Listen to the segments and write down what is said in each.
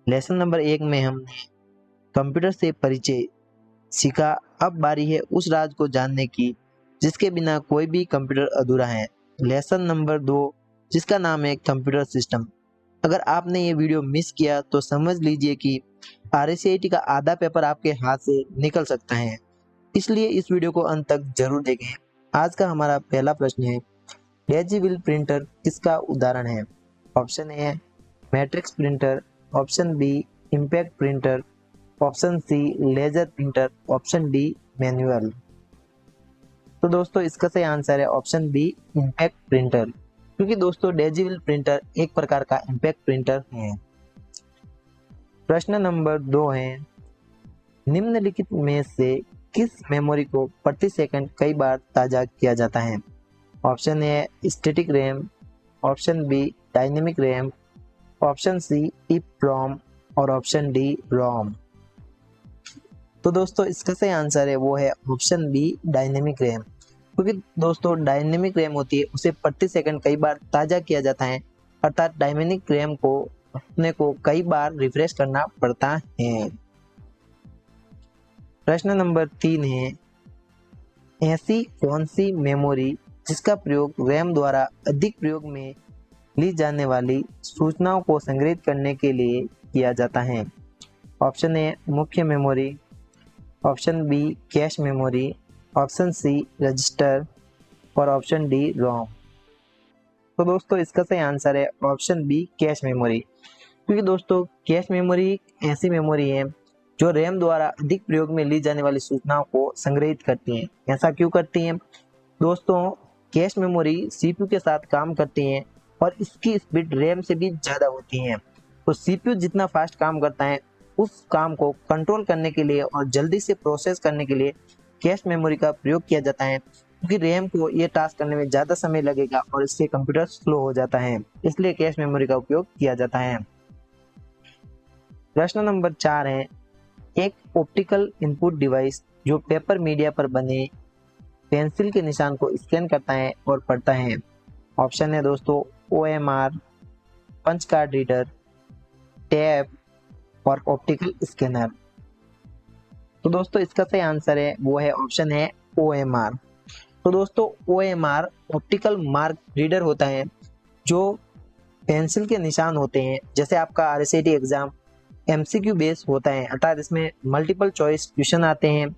Lesson number 1 में हमने computer से परिचय सीखा। अब बारी है उस राज को जानने की जिसके बिना कोई भी कंप्यूटर अधूरा है। लेसन नंबर 2 जिसका नाम है कंप्यूटर सिस्टम। अगर आपने ये वीडियो मिस किया तो समझ लीजिए कि RSCIT का आधा पेपर आपके हाथ से निकल सकता है, इसलिए इस वीडियो को अंत तक जरूर देखें। आज का हमारा पहला प्रश्न है, डेजिविल प्रिंटर किसका उदाहरण है? Option A matrix printer, option B impact printer, option C laser printer, option D manual. तो दोस्तों इसका सही आंसर है ऑप्शन बी इम्पैक्ट प्रिंटर, क्योंकि दोस्तों डेजिविल प्रिंटर एक प्रकार का इम्पैक्ट प्रिंटर है। प्रश्न नंबर 2 है, निम्नलिखित में से किस मेमोरी को प्रति सेकंड कई बार ताज़ा किया जाता है? Option A static RAM, option B dynamic RAM, option C EPROM और ऑप्शन डी रोम। तो दोस्तों इसका सही आंसर है वो है ऑप्शन बी डायनेमिक रैम, क्योंकि दोस्तों डायनेमिक रैम होती है उसे प्रति सेकंड कई बार ताज़ा किया जाता है, अर्थात डायनेमिक रैम को अपने को कई बार रिफ्रेश करना पड़ता है। प्रश्न नंबर 3 है, ऐसी कौन सी मेमोरी जिसका प्रयोग रैम द्वारा अधिक प्रयोग में ली जाने वाली सूचनाओं को संग्रहित करने के लिए किया जाता है? ऑप्शन ए मुख्य मेमोरी, option B cache memory, option C register और ऑप्शन डी रोम। तो दोस्तों इसका सही आंसर है ऑप्शन बी कैश मेमोरी, क्योंकि दोस्तों कैश मेमोरी ऐसी मेमोरी है जो रैम द्वारा अधिक प्रयोग में ली जाने वाली सूचनाओं को संग्रहित करती हैं। ऐसा क्यों करती हैं? दोस्तों कैश मेमोरी CPU के साथ काम करती हैं और इसकी स्पीड रैम से भी ज़्यादा होती है। तो CPU जितना फास्ट काम करता है उस काम को कंट्रोल करने के लिए और जल्दी से प्रोसेस करने के लिए कैश मेमोरी का प्रयोग किया जाता है, क्योंकि रैम को ये टास्क करने में ज़्यादा समय लगेगा और इससे कंप्यूटर स्लो हो जाता है, इसलिए कैश मेमोरी का उपयोग किया जाता है। प्रश्न नंबर 4 है, एक ऑप्टिकल इनपुट डिवाइस जो पेपर मीडिया पर बने पेंसिल के निशान को स्कैन करता है और पढ़ता है। ऑप्शन है दोस्तों OMR, punch card reader, tab और ऑप्टिकल स्कैनर। तो दोस्तों इसका सही आंसर है वो है ऑप्शन है OMR। तो दोस्तों OMR ऑप्टिकल मार्क रीडर होता है जो पेंसिल के निशान होते हैं। जैसे आपका RSCIT एग्जाम MCQ बेस होता है, अर्थात इसमें मल्टीपल चॉइस क्वेश्चन आते हैं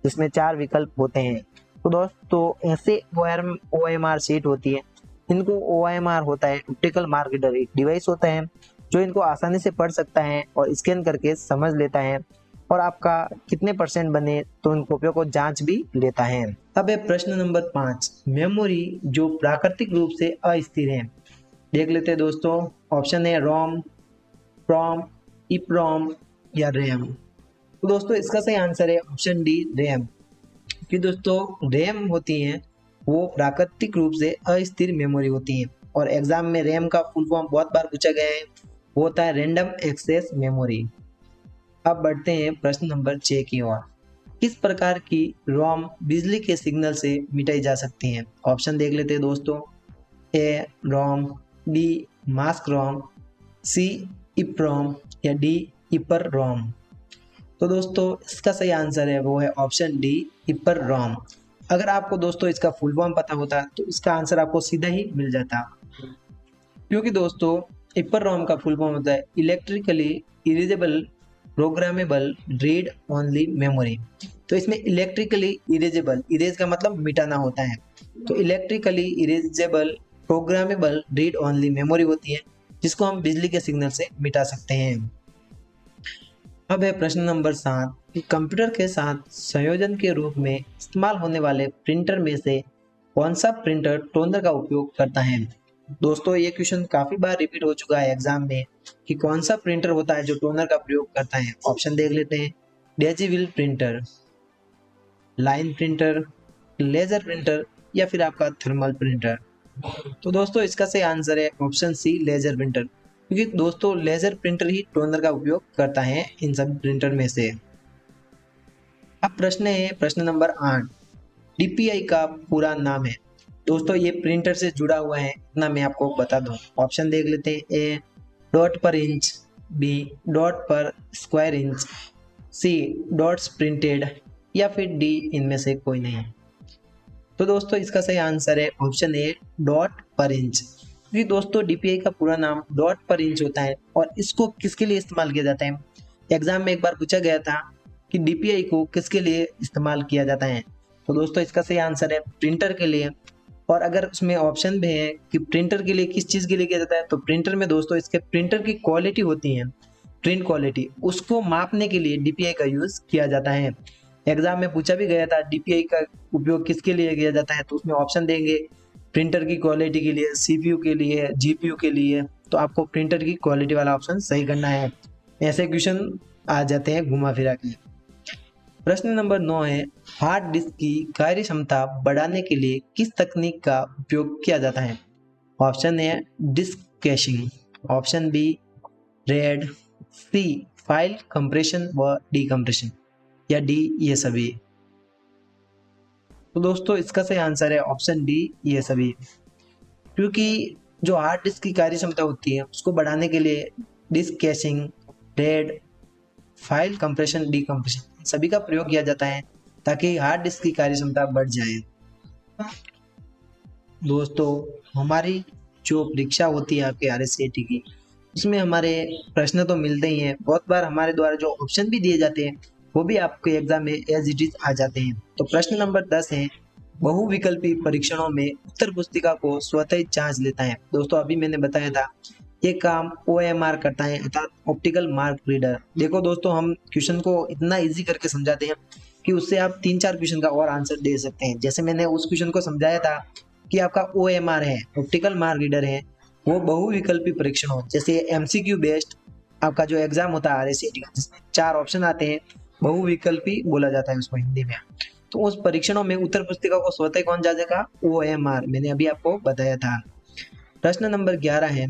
जिसमें 4 विकल्प होते हैं। तो दोस्तों ऐसे OMR शीट होती है, इनको OMR होता है ऑप्टिकल मार्क रीडर, एक डिवाइस होता है जो इनको आसानी से पढ़ सकता है और स्कैन करके समझ लेता है और आपका कितने परसेंट बने तो इन कॉपियों को जांच भी लेता है। अब है प्रश्न नंबर 5, मेमोरी जो प्राकृतिक रूप से अस्थिर है। देख लेते हैं दोस्तों, ऑप्शन है रोम, प्रोम, ईप्रोम या रैम। तो दोस्तों इसका सही आंसर है ऑप्शन डी रैम, कि दोस्तों रैम होती है वो प्राकृतिक रूप से अस्थिर मेमोरी होती है और एग्जाम में रैम का फुल फॉर्म बहुत बार पूछा गया है, वो होता है रैंडम एक्सेस मेमोरी। अब बढ़ते हैं प्रश्न नंबर 6 की ओर, किस प्रकार की रोम बिजली के सिग्नल से मिटाई जा सकती है? ऑप्शन देख लेते हैं दोस्तों, ए रोम, बी मास्क रोम, सी ईप्रोम या डी ईपर रोम। तो दोस्तों इसका सही आंसर है वो है ऑप्शन डी ईपर रोम। अगर आपको दोस्तों इसका फुल फॉर्म पता होता तो इसका आंसर आपको सीधा ही मिल जाता, क्योंकि दोस्तों ईपर रोम का फुल फॉर्म होता है electrically erasable programmable read only memory. तो इसमें इलेक्ट्रिकली इरेजेबल, इरेज का मतलब मिटाना होता है, तो electrically erasable programmable read only memory होती है जिसको हम बिजली के सिग्नल से मिटा सकते हैं। अब है प्रश्न नंबर 7, कि कंप्यूटर के साथ संयोजन के रूप में इस्तेमाल होने वाले प्रिंटर में से कौन सा प्रिंटर टोनर का उपयोग करता है? दोस्तों ये क्वेश्चन काफी बार रिपीट हो चुका है एग्जाम में कि कौन सा प्रिंटर होता है जो टोनर का प्रयोग करता है। ऑप्शन देख लेते हैं, daisy wheel printer, line printer, laser printer या फिर आपका थर्मल प्रिंटर। तो दोस्तों इसका सही आंसर है ऑप्शन सी लेजर प्रिंटर, क्योंकि दोस्तों लेजर प्रिंटर ही टोनर का उपयोग करता है इन सब प्रिंटर में से। अब प्रश्न है प्रश्न नंबर 8, DPI का पूरा नाम है। दोस्तों ये प्रिंटर से जुड़ा हुआ है, इतना मैं आपको बता दूं। ऑप्शन देख लेते हैं, ए डॉट पर इंच, बी डॉट पर स्क्वायर इंच, सी डॉट्स प्रिंटेड, या फिर डी इनमें से कोई नहीं। तो दोस्तों इसका सही आंसर है ऑप्शन ए डॉट पर इंच। क्योंकि दोस्तों डीपीआई का पूरा नाम डॉट पर इंच होता है और इसको किसके लिए इस्तेमाल किया जाता है, एग्जाम में एक बार पूछा गया था कि डीपीआई को किसके लिए इस्तेमाल किया जाता है। तो दोस्तों इसका सही आंसर है प्रिंटर के लिए। और अगर उसमें ऑप्शन भी है कि प्रिंटर के लिए किस चीज़ के लिए किया जाता है, तो प्रिंटर में दोस्तों इसके प्रिंटर की क्वालिटी होती है, प्रिंट क्वालिटी, उसको मापने के लिए डीपीआई का यूज़ किया जाता है। एग्जाम में पूछा भी गया था डीपीआई का उपयोग किसके लिए किया जाता है, तो उसमें ऑप्शन देंगे प्रिंटर की क्वालिटी के लिए, सीपीयू के लिए, जीपीयू के लिए। तो आपको प्रिंटर की क्वालिटी वाला ऑप्शन सही करना है। ऐसे क्वेश्चन आ जाते हैं घुमा फिरा के। प्रश्न नंबर 9 है, हार्ड डिस्क की कार्य क्षमता बढ़ाने के लिए किस तकनीक का उपयोग किया जाता है। Option A disk caching, option B RAID, C file compression व डीकंप्रेशन, या डी ये सभी। तो दोस्तों इसका सही आंसर है ऑप्शन डी ये सभी। क्योंकि जो हार्ड डिस्क की कार्य क्षमता होती है उसको बढ़ाने के लिए disk caching, RAID, file compression, decompression सभी का प्रयोग किया जाता है ताकि हार्ड डिस्क की कार्य क्षमता बढ़ जाए। दोस्तों हमारी जो परीक्षा होती है आपके आरएससीआईटी की, उसमें हमारे प्रश्न तो मिलते ही हैं, बहुत बार हमारे द्वारा जो ऑप्शन भी दिए जाते हैं वो भी आपके एग्जाम में एज इट इज आ जाते हैं। तो प्रश्न नंबर 10 है, बहुविकल्पी परीक्षणों में उत्तर पुस्तिका को स्वतः ही जांच लेता है। दोस्तों अभी मैंने बताया था ये काम OMR करता है, अर्थात ऑप्टिकल मार्क रीडर। देखो दोस्तों हम क्वेश्चन को इतना इजी करके समझाते हैं कि उससे आप 3-4 क्वेश्चन का और आंसर दे सकते हैं। जैसे मैंने उस क्वेश्चन को समझाया था कि आपका OMR है, ऑप्टिकल मार्क रीडर है, वो बहुविकल्पी परीक्षण हो, जैसे MCQ बेस्ड आपका जो एग्जाम होता है आरएससीआईटी का, जिसमें 4 ऑप्शन आते हैं, बहुविकल्पी बोला जाता है उसको हिंदी में। तो उस परीक्षणों में उत्तर पुस्तिका को स्वतः कौन जांचेगा, OMR, मैंने अभी आपको बताया था। प्रश्न नंबर 11 है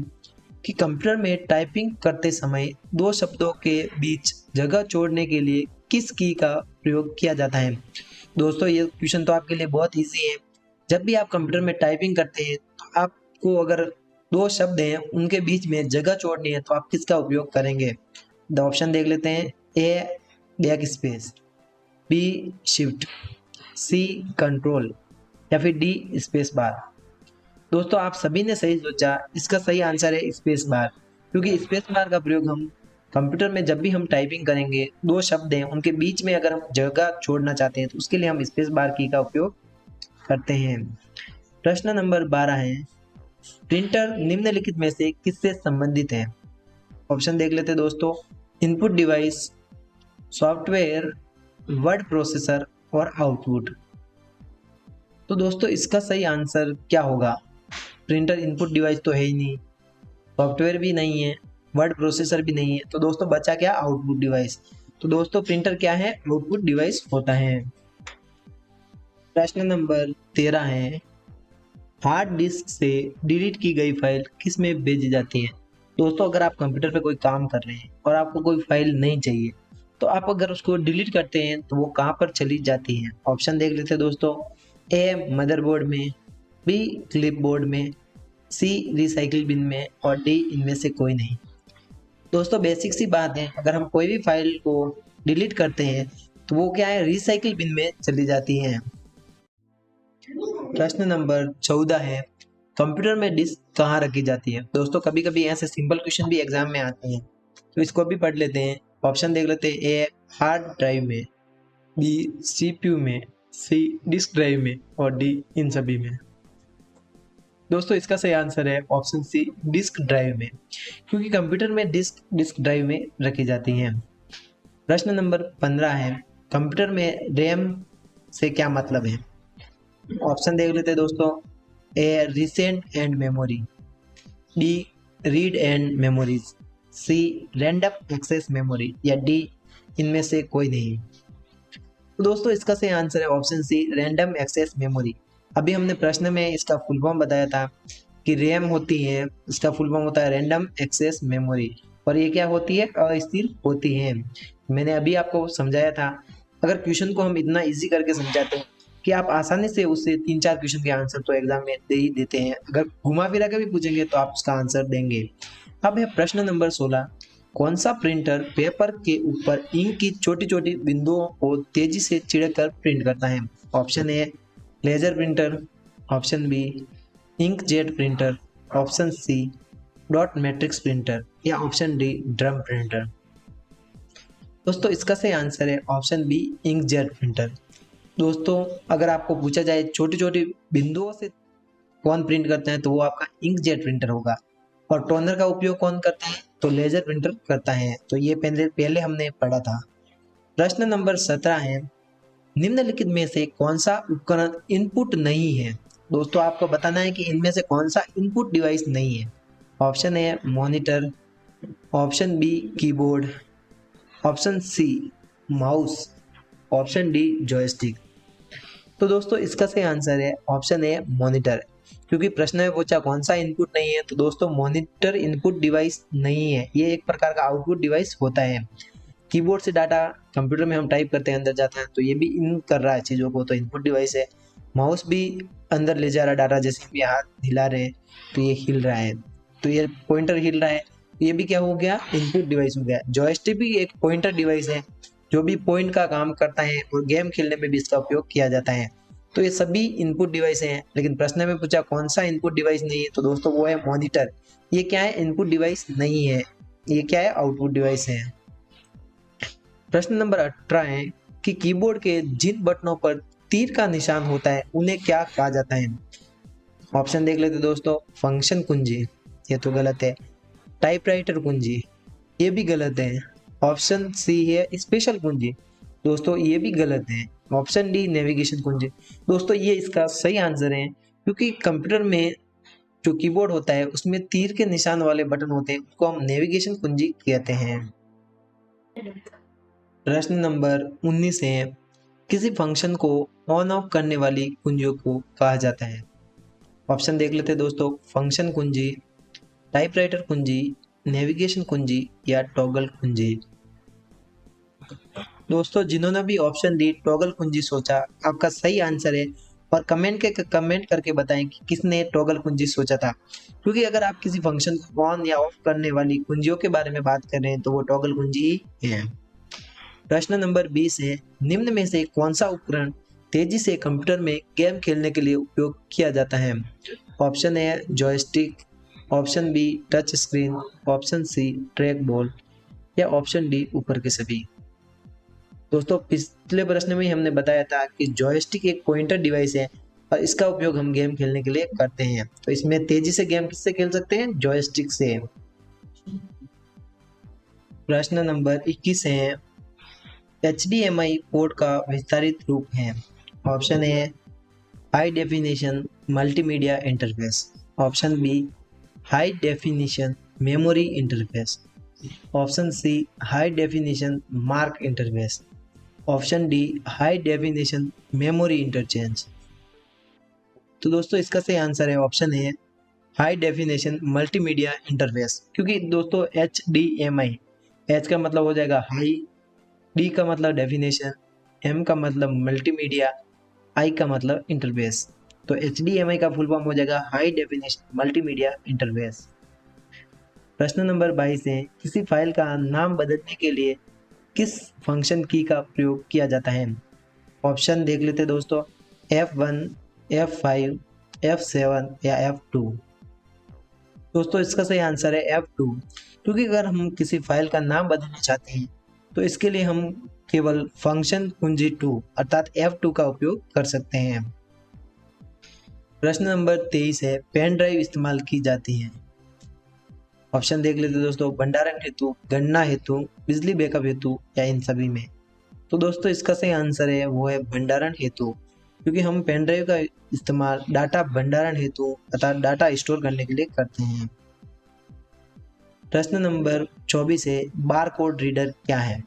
कि कंप्यूटर में टाइपिंग करते समय 2 शब्दों के बीच जगह छोड़ने के लिए किस की का प्रयोग किया जाता है। दोस्तों ये क्वेश्चन तो आपके लिए बहुत इजी है। जब भी आप कंप्यूटर में टाइपिंग करते हैं तो आपको अगर 2 शब्द हैं उनके बीच में जगह छोड़नी है तो आप किसका उपयोग करेंगे। द ऑप्शन देख लेते हैं, A back space, B shift, C control, या फिर डी स्पेस बार। दोस्तों आप सभी ने सही सोचा, इसका सही आंसर है स्पेस बार। क्योंकि स्पेस बार का प्रयोग हम कंप्यूटर में जब भी हम टाइपिंग करेंगे, 2 शब्द हैं उनके बीच में अगर हम जगह छोड़ना चाहते हैं तो उसके लिए हम स्पेस बार की का उपयोग करते हैं। प्रश्न नंबर 12 है, प्रिंटर निम्नलिखित में से किससे संबंधित है। ऑप्शन देख लेते हैं दोस्तों, input device, software, word processor और आउटपुट। तो दोस्तों इसका सही आंसर क्या होगा, प्रिंटर इनपुट डिवाइस तो है ही नहीं, सॉफ्टवेयर भी नहीं है, वर्ड प्रोसेसर भी नहीं है, तो दोस्तों बचा क्या, आउटपुट डिवाइस। तो दोस्तों प्रिंटर क्या है, आउटपुट डिवाइस होता है। प्रश्न नंबर 13 है, हार्ड डिस्क से डिलीट की गई फाइल किस में भेजी जाती है। दोस्तों अगर आप कंप्यूटर पे कोई काम कर रहे हैं और आपको कोई फाइल नहीं चाहिए तो आप अगर उसको डिलीट करते हैं तो वो कहाँ पर चली जाती है। ऑप्शन देख लेते हैं दोस्तों, ए मदरबोर्ड में, बी क्लिपबोर्ड में, सी रिसाइकिल बिन में, और डी इनमें से कोई नहीं। दोस्तों बेसिक सी बात है, अगर हम कोई भी फाइल को डिलीट करते हैं तो वो क्या है, रिसाइकिल बिन में चली जाती है। प्रश्न नंबर 14 है, कंप्यूटर में डिस्क कहाँ रखी जाती है। दोस्तों कभी कभी ऐसे सिंपल क्वेश्चन भी एग्जाम में आते हैं तो इसको भी पढ़ लेते हैं। ऑप्शन देख लेते हैं, ए हार्ड ड्राइव में, बी सीपीयू में, सी डिस्क ड्राइव में, और डी इन सभी में। दोस्तों इसका सही आंसर है ऑप्शन सी डिस्क ड्राइव में, क्योंकि कंप्यूटर में डिस्क ड्राइव में रखी जाती है। प्रश्न नंबर 15 है, कंप्यूटर में रैम से क्या मतलब है। ऑप्शन देख लेते हैं दोस्तों, A recent and memory, B read and memories, C random access memory, या डी इनमें से कोई नहीं। तो दोस्तों इसका सही आंसर है option C random access memory. अभी हमने प्रश्न में इसका फुल फॉर्म बताया था कि रैम होती है, इसका फुल फॉर्म होता है रैंडम एक्सेस मेमोरी, और ये क्या होती है, अस्थिर होती है। मैंने अभी आपको समझाया था, अगर क्वेश्चन को हम इतना इजी करके समझाते हैं कि आप आसानी से उससे 3-4 क्वेश्चन के आंसर तो एग्जाम में दे ही देते हैं। अगर घुमा फिरा के भी पूछेंगे तो आप उसका आंसर देंगे। अब है प्रश्न नंबर 16, कौन सा प्रिंटर पेपर के ऊपर इंक की छोटी छोटी बिंदुओं को तेजी से छिड़ककर प्रिंट करता है? Option A laser printer, option B inkjet printer, option C dot matrix printer या ऑप्शन डी ड्रम प्रिंटर। दोस्तों इसका सही आंसर है ऑप्शन बी इंकजेट प्रिंटर। दोस्तों अगर आपको पूछा जाए छोटी छोटी बिंदुओं से कौन प्रिंट करता है तो वो आपका इंकजेट प्रिंटर होगा। और टोनर का उपयोग कौन करता है तो लेजर प्रिंटर करता है। तो ये पहले पहले हमने पढ़ा था। प्रश्न नंबर 17 है, निम्नलिखित में से कौन सा उपकरण इनपुट नहीं है? दोस्तों आपको बताना है कि इनमें से कौन सा इनपुट डिवाइस नहीं है। Option A monitor, option B keyboard, option C mouse, option D joystick. तो दोस्तों इसका सही आंसर है ऑप्शन ए मॉनिटर, क्योंकि प्रश्न में पूछा कौन सा इनपुट नहीं है तो दोस्तों मॉनिटर इनपुट डिवाइस नहीं है, ये एक प्रकार का आउटपुट डिवाइस होता है। कीबोर्ड से डाटा कंप्यूटर में हम टाइप करते हैं अंदर जाता है तो ये भी इन कर रहा है चीज़ों को, तो इनपुट डिवाइस है। माउस भी अंदर ले जा रहा है डाटा, जैसे भी हाथ हिला रहे हैं तो ये हिल रहा है, तो ये पॉइंटर हिल रहा है, ये भी क्या हो गया इनपुट डिवाइस हो गया। जॉयस्टिक भी एक पॉइंटर डिवाइस है जो भी पॉइंट का काम करता है और गेम खेलने में भी इसका उपयोग किया जाता है। तो ये सभी इनपुट डिवाइस हैं, लेकिन प्रश्न में पूछा कौन सा इनपुट डिवाइस नहीं है तो दोस्तों वो है मॉनिटर। ये क्या है इनपुट डिवाइस नहीं है, ये क्या है आउटपुट डिवाइस है। प्रश्न नंबर 18 है कि कीबोर्ड के जिन बटनों पर तीर का निशान होता है उन्हें क्या कहा जाता है? ऑप्शन देख लेते दोस्तों, फंक्शन कुंजी, ये तो गलत है। टाइपराइटर कुंजी, ये भी गलत है। ऑप्शन सी है स्पेशल कुंजी, दोस्तों ये भी गलत है। ऑप्शन डी नेविगेशन कुंजी, दोस्तों ये इसका सही आंसर है, क्योंकि कंप्यूटर में जो कीबोर्ड होता है उसमें तीर के निशान वाले बटन होते हैं, उसको हम नेविगेशन कुंजी कहते हैं। प्रश्न नंबर 19 है, किसी फंक्शन को ऑन ऑफ करने वाली कुंजियों को कहा जाता है? ऑप्शन देख लेते हैं दोस्तों, फंक्शन कुंजी, टाइपराइटर कुंजी, नेविगेशन कुंजी या टॉगल कुंजी। दोस्तों जिन्होंने भी ऑप्शन डी टॉगल कुंजी सोचा आपका सही आंसर है, और कमेंट करके बताएं कि किसने टॉगल कुंजी सोचा था, क्योंकि अगर आप किसी फंक्शन को ऑन या ऑफ करने वाली कुंजियों के बारे में बात कर रहे हैं तो वो टॉगल कुंजी ही है। प्रश्न नंबर 20 है, निम्न में से कौन सा उपकरण तेजी से कंप्यूटर में गेम खेलने के लिए उपयोग किया जाता है? Option A joystick, option B touch screen, option C track ball या ऑप्शन डी ऊपर के सभी। दोस्तों पिछले प्रश्न में हमने बताया था कि जॉयस्टिक एक पॉइंटर डिवाइस है और इसका उपयोग हम गेम खेलने के लिए करते हैं। तो इसमें तेजी से गेम किससे खेल सकते हैं? जॉयस्टिक से। प्रश्न नंबर 21 है, HDMI पोर्ट का विस्तारित रूप है? Option A high definition multimedia interface, option B high definition memory interface, option C high definition mark interface, option D high definition memory interchange. तो दोस्तों इसका सही आंसर है option A high definition multimedia interface, क्योंकि दोस्तों HDMI, H का मतलब हो जाएगा हाई, D का मतलब डेफिनेशन, M का मतलब मल्टीमीडिया, I का मतलब इंटरफेस। तो HDMI का फुल फॉर्म हो जाएगा हाई डेफिनेशन मल्टीमीडिया इंटरफेस। प्रश्न नंबर 22 है, किसी फाइल का नाम बदलने के लिए किस फंक्शन की का प्रयोग किया जाता है? ऑप्शन देख लेते दोस्तों, F1, F5, F7 या F2। दोस्तों इसका सही आंसर है F2, क्योंकि अगर हम किसी फाइल का नाम बदलना चाहते हैं तो इसके लिए हम केवल फंक्शन कुंजी 2 अर्थात F2 का उपयोग कर सकते हैं। प्रश्न नंबर 23 है, पेन ड्राइव इस्तेमाल की जाती है? ऑप्शन देख लेते दोस्तों, भंडारण हेतु, गणना हेतु, बिजली बैकअप हेतु या इन सभी में। तो दोस्तों इसका सही आंसर है वो है भंडारण हेतु, क्योंकि हम पेन ड्राइव का इस्तेमाल डाटा भंडारण हेतु अर्थात डाटा स्टोर करने के लिए करते हैं। प्रश्न नंबर 24 है, बार कोड रीडर क्या है?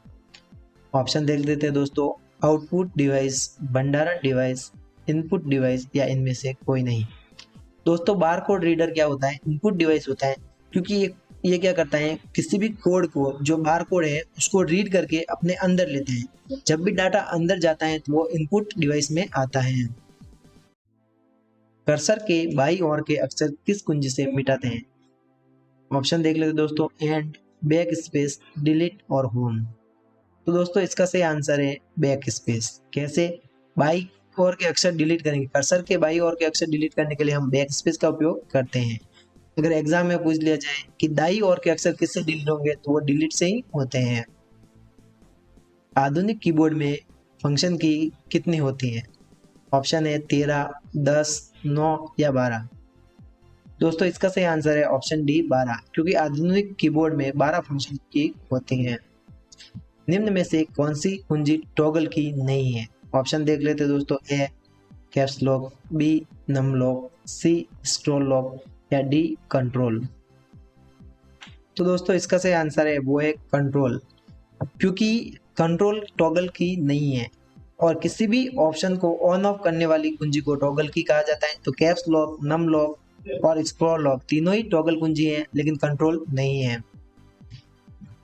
ऑप्शन देख लेते हैं दोस्तों, आउटपुट डिवाइस, भंडारण डिवाइस, इनपुट डिवाइस या इनमें से कोई नहीं। दोस्तों बार कोड रीडर क्या होता है? इनपुट डिवाइस होता है, क्योंकि ये क्या करता है, किसी भी कोड को, जो बार कोड है उसको रीड करके अपने अंदर लेते हैं। जब भी डाटा अंदर जाता है तो वो इनपुट डिवाइस में आता है। कर्सर के बाईं ओर के अक्षर किस कुंजी से मिटाते हैं? ऑप्शन देख लेते दोस्तों, एंड, बैक स्पेस, डिलीट और होम। तो दोस्तों इसका सही आंसर है बैक स्पेस। कैसे? बाई ओर के अक्षर डिलीट करेंगे, कर्सर के बाई ओर के अक्षर डिलीट करने के लिए हम बैक स्पेस का उपयोग करते हैं। अगर एग्जाम में पूछ लिया जाए कि दाई ओर के अक्षर किससे डिलीट होंगे, तो वो डिलीट से ही होते हैं। आधुनिक कीबोर्ड में फंक्शन की कितनी होती है? ऑप्शन है 13, 10, 9 या 12। दोस्तों इसका सही आंसर है ऑप्शन डी 12, क्योंकि आधुनिक कीबोर्ड में 12 फंक्शन की होती हैं। निम्न में से कौन सी कुंजी टॉगल की नहीं है? ऑप्शन देख लेते दोस्तों। A caps lock, B num lock, C scroll lock या डी कंट्रोल। तो दोस्तों इसका सही आंसर है वो है कंट्रोल, क्योंकि कंट्रोल टॉगल की नहीं है और किसी भी ऑप्शन को ऑन ऑफ करने वाली कुंजी को टॉगल की कहा जाता है। तो कैप्स लॉक, नम लॉक और स्क्रॉल लॉक तीनों ही टॉगल कुंजी हैं, लेकिन कंट्रोल नहीं है।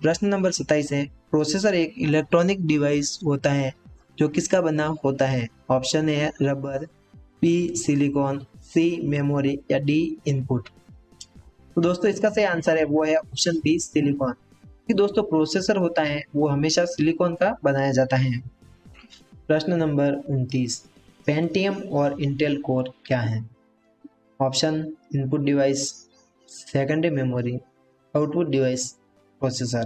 प्रश्न नंबर 27 है, प्रोसेसर एक इलेक्ट्रॉनिक डिवाइस होता है जो किसका बना होता है? ऑप्शन है रबर, बी सिलिकॉन, सी मेमोरी या डी इनपुट। तो दोस्तों इसका सही आंसर है वो है ऑप्शन बी सिलिकॉन। कि दोस्तों प्रोसेसर होता है वो हमेशा सिलिकॉन का बनाया जाता है। प्रश्न नंबर 29, पेंटियम और इंटेल कोर क्या है? Option input device, secondary memory, output device, processor.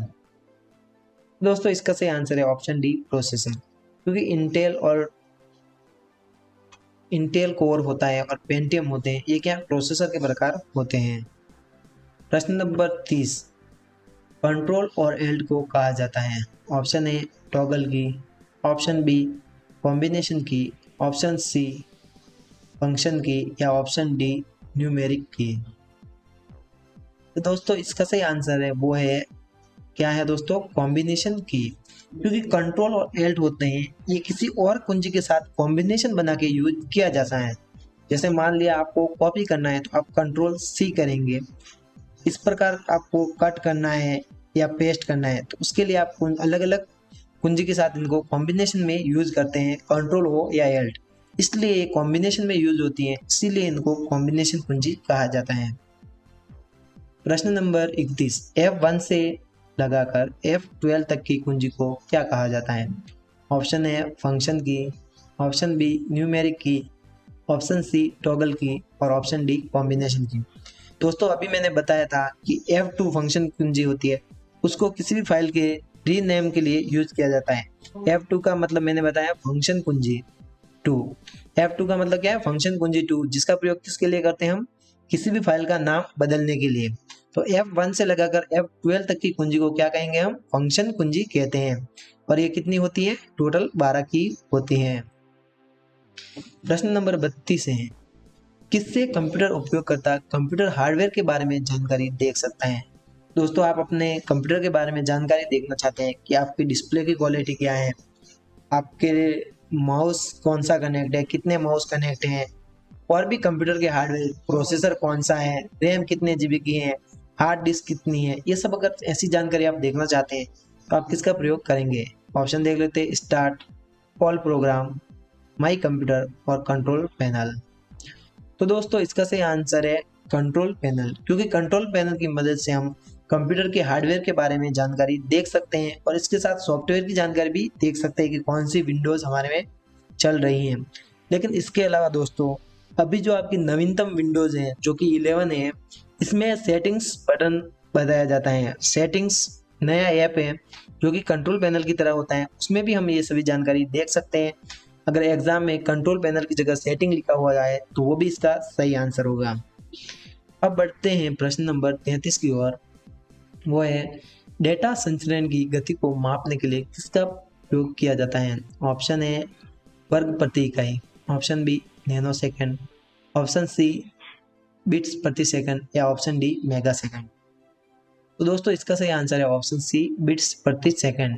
दोस्तों इसका सही आंसर है ऑप्शन डी प्रोसेसर, क्योंकि इंटेल कोर होता है और पेंटियम होते हैं, ये क्या प्रोसेसर के प्रकार होते हैं। प्रश्न नंबर 30, कंट्रोल और एल्ट को कहा जाता है? ऑप्शन ए टॉगल की, ऑप्शन बी कॉम्बिनेशन की, ऑप्शन सी फंक्शन की या ऑप्शन डी न्यूमेरिक की। तो दोस्तों इसका सही आंसर है वो है क्या है दोस्तों? कॉम्बिनेशन की, क्योंकि कंट्रोल और एल्ट होते हैं ये किसी और कुंजी के साथ कॉम्बिनेशन बना के यूज किया जाता है। जैसे मान लिया आपको कॉपी करना है तो आप कंट्रोल सी करेंगे, इस प्रकार आपको कट करना है या पेस्ट करना है तो उसके लिए आप अलग अलग कुंजी के साथ इनको कॉम्बिनेशन में यूज करते हैं, कंट्रोल हो या एल्ट, इसलिए ये कॉम्बिनेशन में यूज होती है, इसीलिए इनको कॉम्बिनेशन कुंजी कहा जाता है। प्रश्न नंबर 31, F1 से लगाकर F12 तक की कुंजी को क्या कहा जाता है? ऑप्शन है फंक्शन की, ऑप्शन बी न्यूमेरिक की, ऑप्शन सी टॉगल की और ऑप्शन डी कॉम्बिनेशन की। दोस्तों अभी मैंने बताया था कि F2 फंक्शन कुंजी होती है, उसको किसी भी फाइल के रीनेम के लिए यूज किया जाता है। F2 का मतलब मैंने बताया फंक्शन कुंजी 2। F2 का मतलब क्या है? फंक्शन कुंजी 2, जिसका प्रयोग किसके लिए करते हैं हम? किसी भी फाइल का नाम बदलने के लिए। तो F1 से लगाकर F12 तक की कुंजी को क्या कहेंगे हम? फंक्शन कुंजी कहते हैं। और ये कितनी होती है? टोटल 12 की होती है। प्रश्न नंबर 32 है, किससे कंप्यूटर उपयोगकर्ता कंप्यूटर हार्डवेयर के बारे में जानकारी देख सकता है? दोस्तों आप अपने कंप्यूटर के बारे में जानकारी देखना चाहते हैं कि आपकी डिस्प्ले की क्वालिटी क्या है, आपके माउस कौन सा कनेक्ट है, कितने माउस कनेक्ट हैं, और भी कंप्यूटर के हार्डवेयर, प्रोसेसर कौन सा है, रैम कितने जीबी की है, हार्ड डिस्क कितनी है, ये सब अगर ऐसी जानकारी आप देखना चाहते हैं तो आप किसका प्रयोग करेंगे? ऑप्शन देख लेते हैं, start, all programme, my computer और कंट्रोल पैनल। तो दोस्तों इसका सही आंसर है कंट्रोल पैनल, क्योंकि कंट्रोल पैनल की मदद से हम कंप्यूटर के हार्डवेयर के बारे में जानकारी देख सकते हैं और इसके साथ सॉफ्टवेयर की जानकारी भी देख सकते हैं कि कौन सी विंडोज हमारे में चल रही हैं। लेकिन इसके अलावा दोस्तों अभी जो आपकी नवीनतम विंडोज है जो कि 11 है, इसमें सेटिंग्स बटन बताया जाता है। सेटिंग्स नया ऐप है जो कि कंट्रोल पैनल की तरह होता है, उसमें भी हम ये सभी जानकारी देख सकते हैं। अगर एग्जाम में कंट्रोल पैनल की जगह सेटिंग लिखा हुआ है तो वो भी इसका सही आंसर होगा। अब बढ़ते हैं प्रश्न नंबर 33 की ओर। वो है डेटा संचरण की गति को मापने के लिए किसका प्रयोग किया जाता है? ऑप्शन है वर्ग प्रति इकाई, option B nanosecond, option C bits प्रति सेकंड या ऑप्शन डी मेगा सेकंड। तो दोस्तों इसका सही आंसर है ऑप्शन सी बिट्स प्रति सेकंड,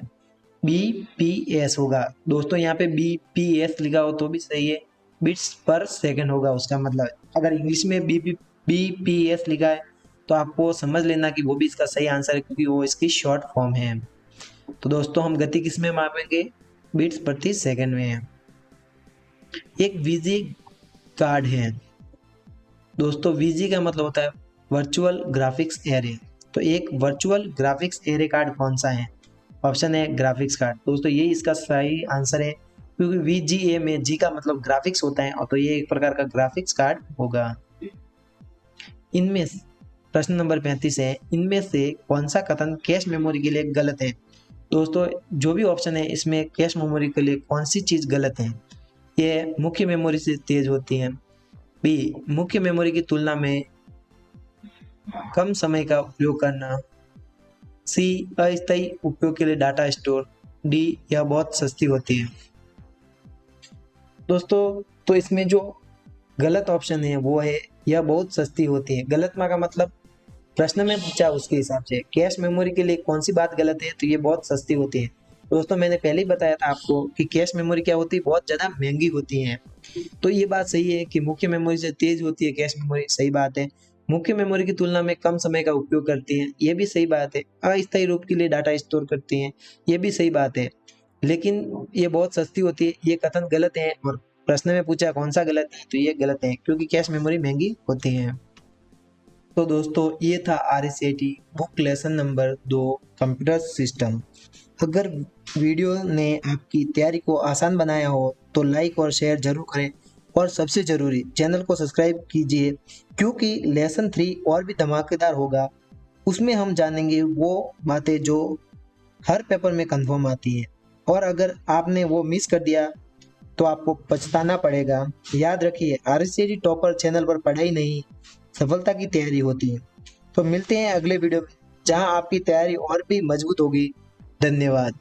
BPS होगा। दोस्तों यहाँ पे BPS लिखा हो तो भी सही है, बिट्स पर सेकंड होगा उसका मतलब। अगर इंग्लिश में BPS लिखा है तो आपको समझ लेना कि वो भी इसका सही आंसर है, क्योंकि वो इसकी शॉर्ट फॉर्म है। तो दोस्तों हम गति किस में मापेंगे? बिट्स प्रति सेकंड में है। एक VG कार्ड है दोस्तों, VG का मतलब होता है वर्चुअल ग्राफिक्स एरे। तो एक वर्चुअल ग्राफिक्स एरे कार्ड कौन सा है? ऑप्शन है ग्राफिक्स कार्ड। दोस्तों ये इसका सही आंसर है, क्योंकि VGA में G का मतलब ग्राफिक्स होता है, और तो ये एक प्रकार का ग्राफिक्स कार्ड होगा। इनमें प्रश्न नंबर 35 है, इनमें से कौन सा कथन कैश मेमोरी के लिए गलत है? दोस्तों जो भी ऑप्शन है इसमें कैश मेमोरी के लिए कौन सी चीज गलत है? ये मुख्य मेमोरी से तेज होती है, बी मुख्य मेमोरी की तुलना में कम समय का उपयोग करना, सी अस्थायी उपयोग के लिए डाटा स्टोर, डी यह बहुत सस्ती होती है। दोस्तों तो इसमें जो गलत ऑप्शन है वो है यह बहुत सस्ती होती है। गलत का मतलब प्रश्न में पूछा उसके हिसाब से कैश मेमोरी के लिए कौन सी बात गलत है, तो ये बहुत सस्ती होती है। दोस्तों मैंने पहले ही बताया था आपको कि कैश मेमोरी क्या होती है, बहुत ज्यादा महंगी होती है। तो ये बात सही है कि मुख्य मेमोरी से तेज होती है कैश मेमोरी, सही बात है। मुख्य मेमोरी की तुलना में कम समय का उपयोग करती है, ये भी सही बात है। अस्थायी रूप के लिए डाटा स्टोर करती हैं, ये भी सही बात है। लेकिन ये बहुत सस्ती होती है, ये कथन गलत है। और प्रश्न में पूछा कौन सा गलत है, तो ये गलत है क्योंकि कैश मेमोरी महंगी होती है। तो दोस्तों ये था RSAT book lesson number 2 computer system. अगर वीडियो ने आपकी तैयारी को आसान बनाया हो तो लाइक और शेयर जरूर करें, और सबसे जरूरी चैनल को सब्सक्राइब कीजिए, क्योंकि लेसन 3 और भी धमाकेदार होगा। उसमें हम जानेंगे वो बातें जो हर पेपर में कंफर्म आती है, और अगर आपने वो मिस कर दिया तो आपको पछताना पड़ेगा। याद रखिए RSAT टॉपर चैनल पर पढ़ाई नहीं, सफलता की तैयारी होती है। तो मिलते हैं अगले वीडियो में, जहां आपकी तैयारी और भी मजबूत होगी। धन्यवाद।